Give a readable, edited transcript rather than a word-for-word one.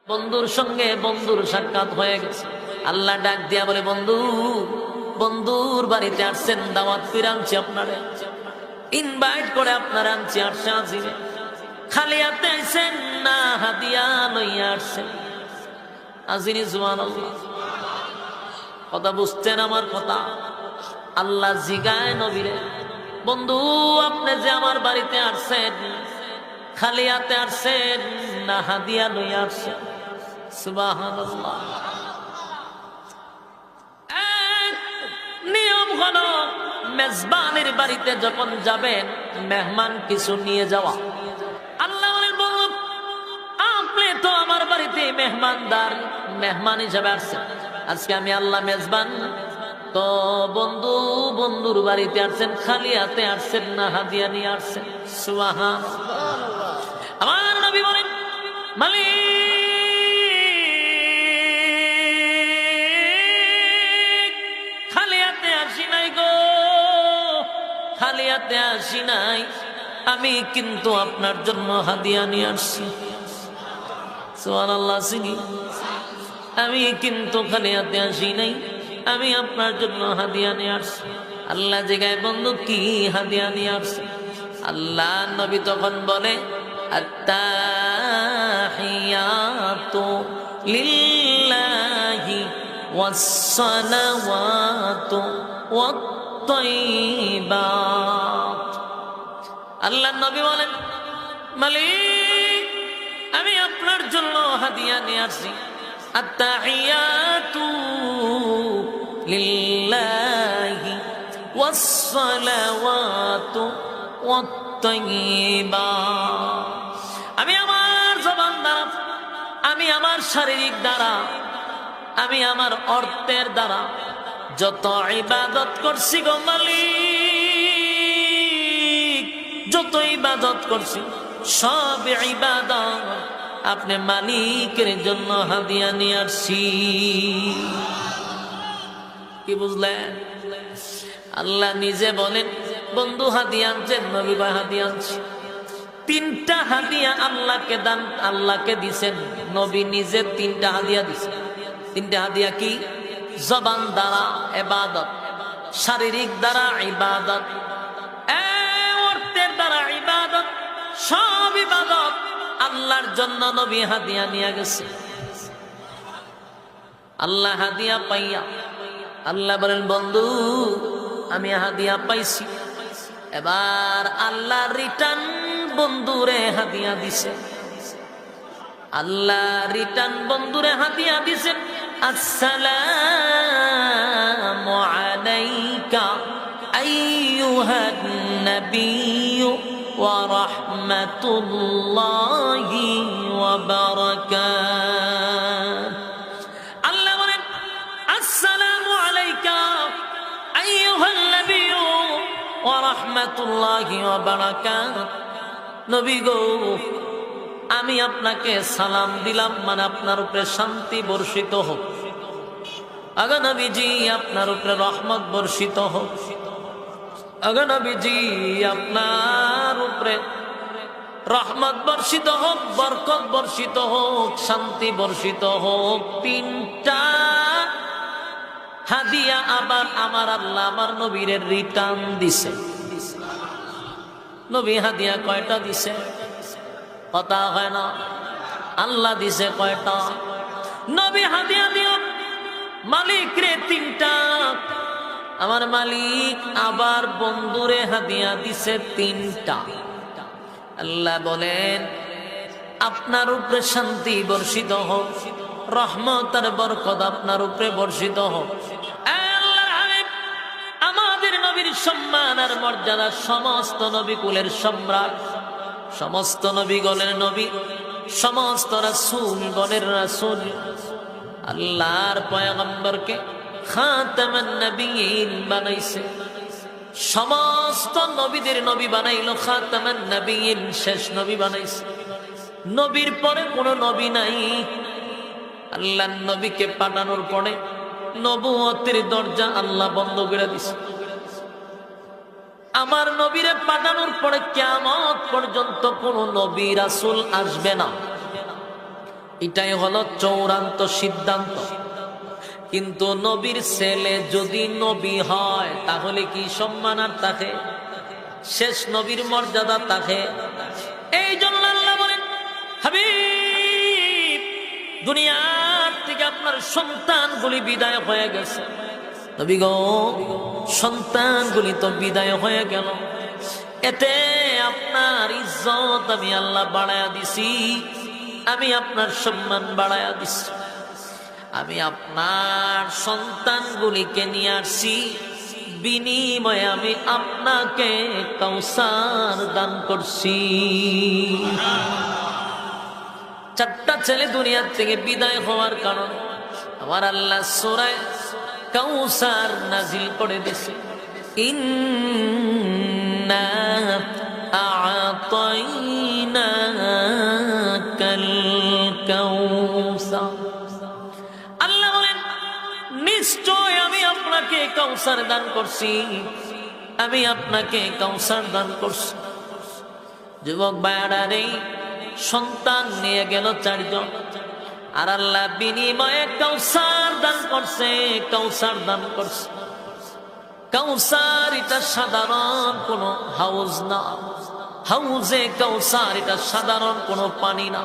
বন্ধুর সঙ্গে বন্ধুর সাক্ষাৎ হয়ে গেছে। আল্লাহ ডাক দিয়া বলে, বন্ধু, বন্ধুর বাড়িতে আসছেন, দাওয়াত করে আনছি, আপনারে ইনভাইট করে আপনারা আনছি। আসছে আজিরে খালি হাতে আইছেন না হাদিয়া লইয়া আসছেন? আজিনি সুবহানাল্লাহ। কথা বুঝছেন আমার কথা? আল্লাহ জিগায় নবীরে, বন্ধু আপনি যে আমার বাড়িতে আসছেন খালি হাতে আসছেন না হাদিয়া লইয়া আসছেন? সুবহানাল্লাহ। নিয়ম হলো মেজবানের বাড়িতে যখন যাবেন মেহমান কিছু নিয়ে যাওয়া। আল্লাহ বলেন, বন্ধু আপনি তো আমার বাড়িতে মেহমানদার, মেহমান হিসেবে আসছেন। আজকে আমি আল্লাহ মেজবান, তো বন্ধু বন্ধুর বাড়িতে আসছেন, খালি হাতে আসছেন না হাদিয়া নিয়ে আসছেন? সুবহানাল্লাহ। আমার নবী বলেন, মালিক খালি হাতে আসি নাই গো, খালি হাতে আসি নাই, আমি কিন্তু আপনার জন্য হাদিয়া নিয়ে আসছি। সুবহানাল্লাহ। আমি কিন্তু খালি হাতে আসি নাই, আমি আপনার জন্য হাদিয়া নিয়ে আসছি। আল্লাহ জিগায়, বন্ধু কি হাদিয়া নিয়ে আসছে? আল্লাহ নবী তখন বলে, আত্তাহিয়াতু লিল্লাহি ওয়াসসালাওয়াতু ওয়াত-তাইয়্যিবাত। আল্লাহ নবী বলেন, মালিক আমি আপনার জন্য হাদিয়া নিয়ে আসছি। আত্তাহিয়াতু লিল্লাহি ওয়াসসালাওয়াতু ওয়াত-তাইয়্যিবাত। আমি আমার জবান দ্বারা, আমি আমার শারীরিক দ্বারা, আমি আমার অর্থের দ্বারা যত ইবাদত করছি গো মালিক, যত ইবাদত করছি সব ইবাদত আপনি মালিকের জন্য হাদিয়া নিয়ে আসছি। কি বুঝলেন? আল্লাহ নিজে বলেন, বন্ধু হাদিয়া আনছেন, নবী কয় হাদিয়া আনছি। তিনটা হাদিয়া আল্লাহকে দান, আল্লাহকে দিছেন, নবী নিজে তিনটা হাদিয়া দিছেন। তিনটা হাদিয়া কি? জবান দ্বারা ইবাদত, শারীরিক দ্বারা ইবাদত, অর্থের দ্বারা ইবাদত, সব ইবাদত আল্লাহর জন্য নবী হাদিয়া নিয়ে গেছে। আল্লাহ হাদিয়া পাইয়া আল্লাহ বলেন, বন্ধু আমি হাদিয়া পাইছি, এবার আল্লাহ রিটার্ন বন্ধুরে হাদিয়া দিছে। আল্লাহ রিটার্ন বন্ধুরে হাদিয়া দিছে, আসসালামু আলাইকা আইয়ুহান নাবিয়্যু ওয়া রাহমাতুল্লাহি ওয়া বারাকাতুহু। আল্লাহ বলেন, আসসালামু আলাইকা আইয়ুহান নাবিয়্যু ওয়া রাহমাতুল্লাহি ওয়া বারাকাতুহু। নবী গো আমি আপনাকে সালাম দিলাম, মানে আপনার উপরে শান্তি বর্ষিত হোক। আগে নবীজি আপনার উপরে রহমত বর্ষিত হোক। আগে নবীজি আপনার উপরে রহমত বর্ষিত হোক, বরকত বর্ষিত হোক, শান্তি বর্ষিত হোক। তিনটা হাদিয়া আবার আমার আল্লাহ আমার নবীর রিটার্ন দিছে। নবী হাদিয়া কয়টা দিছে? কথা হয় না? আল্লাহ দিছে কয়টা? নবী হাদিয়া দিও মালিক রে তিনটা। আমার মালিক আবার বন্ধুরে হাদিয়া দিছে তিনটা। আল্লাহ বলেন, আপনার উপরে শান্তি বর্ষিত হোক, রহমত আর বরকত আপনার উপরে বর্ষিত হোক। আমাদের নবীর সম্মান আর মর্যাদা, সমস্ত নবী কুলের সম্রাট, সমস্ত নবীগণের নবী, সমস্ত রাসূলগণের রাসূল, আল্লাহর পয়গম্বরকে খাতামান নবিয়্যিন বানাইছে। সমস্ত নবীদের নবী বানাইলো, খাতামান নবিয়্যিন শেষ নবী বানাইছে। নবীর পরে কোন নবী নাই। আল্লাহর নবীকে পাঠানোর পরে নবুয়তের দরজা আল্লাহ বন্ধ করে দিছে। আমার নবীরে পাঠানোর পরে কিয়ামত পর্যন্ত কোন নবী রাসূল আসবে না। এটাই হলো চূড়ান্ত সিদ্ধান্ত। কিন্তু নবীর ছেলে যদি নবী হয় তাহলে কি সম্মান আর থাকে? শেষ নবীর মর্যাদা থাকে। এই জন্য আল্লাহ বলেন, হাবিব, দুনিয়ার থেকে আপনার সন্তানগুলি বিদায় হয়ে গেছে। নবী গো, সন্তানগুলি তো বিদায় হয়ে গেল, এতে আপনার ইজ্জত আমি আল্লাহ বাড়ায়া দিছি, আমি আপনার সম্মান বাড়ায়া দিছি। আমি আপনার সন্তানগুলিকে নিয়ে আসছি, বিনিময়ে আমি আপনাকে কাউসার দান করছি। চারটা ছেলে দুনিয়ার থেকে বিদায় হওয়ার কারণ আমার আল্লাহ সূরা কাউসার নাজিল করে দিয়েছে। ইন্না আ'তাইনাকাল কাউসার, আল্লাহ বলেন নিশ্চয় আমি আপনাকে কাউসার দান করছি, আমি আপনাকে কাউসার দান করছি। যুবক ভাইরা রে, সন্তান নিয়ে গেল 4 জন, আর আল্লাহ বিনিময়ে কাউসার দান করছে, কাউসার দান করছে। কাউসার এটা সাধারণ কোনো হাউজ না, হাউজে কাউসার এটা সাধারণ কোনো পানি না।